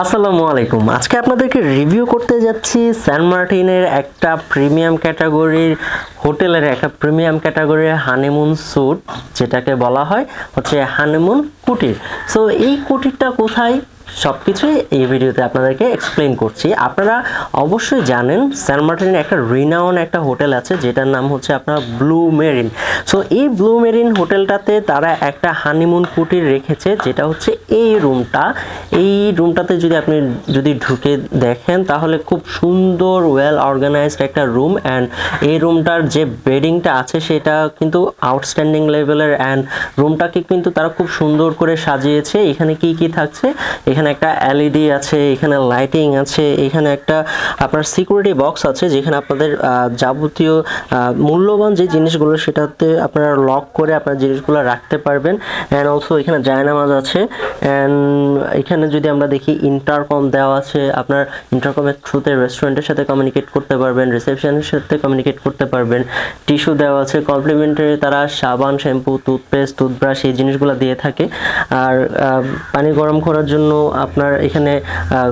আসসালামু আলাইকুম। আজকে আপনাদেরকে রিভিউ করতে যাচ্ছি সেন্ট মার্টিনের একটা প্রিমিয়াম ক্যাটাগরির হোটেলের একটা প্রিমিয়াম ক্যাটাগরির হানিমুন স্যুট, যেটাকে বলা হয় হচ্ছে হানিমুন কুটির। সো এই কুটিরটা কোথায় সবকিছুই এই ভিডিওতে আপনাদেরকে এক্সপ্লেইন করছি। আপনারা অবশ্যই জানেন সেন্ট মার্টিনের একটা রিনাউন একটা হোটেল আছে যেটার নাম হচ্ছে আপনার ব্লু মেরিন। সো এই ব্লু মেরিন হোটেলটাতে তারা একটা হানিমুন কুটির রেখেছে, যেটা হচ্ছে এই রুমটাতে যদি ঢুকে দেখেন তাহলে খুব সুন্দর ওয়েল অর্গানাইজড একটা রুম। অ্যান্ড এই রুমটার যে বেডিংটা আছে সেটা কিন্তু আউটস্ট্যান্ডিং লেভেলের। অ্যান্ড রুমটাকে কিন্তু তারা খুব সুন্দর করে সাজিয়েছে। এখানে কি কি থাকছে, এখানে একটা এলইডি আছে, এখানে লাইটিং আছে, এখানে একটা আপনার সিকিউরিটি বক্স আছে যেখানে আপনাদের যাবতীয় মূল্যবান যে জিনিসগুলো সেটাতে আপনারা লক করে আপনার জিনিসগুলো রাখতে পারবেন। অ্যান্ড অলসো এখানে জায়নামাজ আছে। অ্যান্ড এখানে যদি আমরা দেখি ইন্টারকম দেওয়া আছে, আপনার ইন্টারকমের থ্রুতে রেস্টুরেন্টের সাথে কমিউনিকেট করতে পারবেন, রিসেপশনের সাথে কমিউনিকেট করতে পারবেন। টিস্যু দেওয়া আছে, কমপ্লিমেন্টারি তারা সাবান, শ্যাম্পু, টুথপেস্ট, টুথব্রাশ এই জিনিসগুলো দিয়ে থাকে। আর পানি গরম করার জন্য আপনার এখানে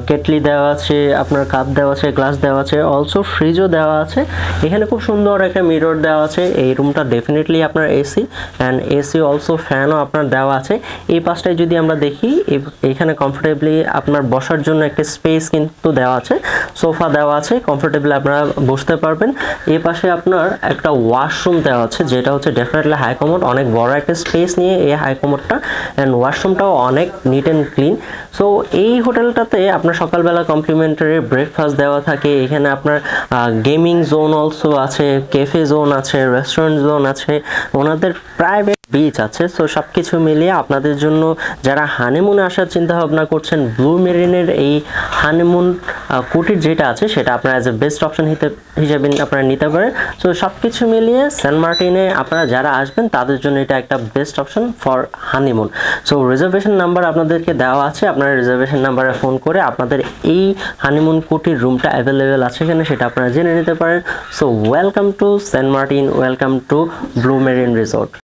কেটলি দেওয়া আছে, আপনার কাপ দেওয়া আছে, গ্লাস দেওয়া আছে, অলসো ফ্রিজও দেওয়া আছে। এখানে খুব সুন্দর একটা মিরর দেওয়া আছে। এই রুমটা ডেফিনেটলি আপনার এসি, অ্যান্ড এসি অলসো ফ্যানও আপনার দেওয়া আছে। এই পাশটায় যদি আমরা দেখি, এখানে কমফোর্টেবলি আপনার বসার জন্য একটা স্পেস কিন্তু দেওয়া আছে, সোফা দেওয়া আছে, কমফোর্টেবলি আপনারা বসতে পারবেন। এই পাশে আপনার একটা ওয়াশরুম দেওয়া আছে, যেটা হচ্ছে ডেফিনেটলি হাই কমোড, অনেক বড় একটা স্পেস নিয়ে এই হাই কমোডটা। অ্যান্ড ওয়াশরুমটাও অনেক নিট অ্যান্ড ক্লিন। সো এই হোটেলটাতে আপনার সকালবেলা কমপ্লিমেন্টারি ব্রেকফাস্ট দেওয়া থাকে। এখানে আপনার গেমিং জোন অলসো আছে, ক্যাফে জোন আছে, রেস্টুরেন্ট জোন আছে, ওনাদের প্রাইভেট বিচ আছে। সো সব কিছু মিলিয়ে আপনাদের জন্য যারা হানিমুনে আসার চিন্তা ভাবনা করছেন, ব্লু মেরিনের এই হানিমুন কুটির যেটা আছে সেটা আপনারা অ্যাজ এ বেস্ট অপশন হিসেবে আপনারা নিতে পারেন। সো সব কিছু মিলিয়ে সেন্ট মার্টিনে আপনারা যারা আসবেন তাদের জন্য এটা একটা best option for honeymoon. So reservation number আপনাদেরকে দেওয়া আছে, আপনারা রিজার্ভেশন নাম্বারে ফোন করে আপনাদের এই হানিমুন কুটির রুমটা অ্যাভেলেবেল আছে কিনা সেটা আপনারা জেনে নিতে পারেন। So welcome to Saint Martin, welcome to Blue Marine resort.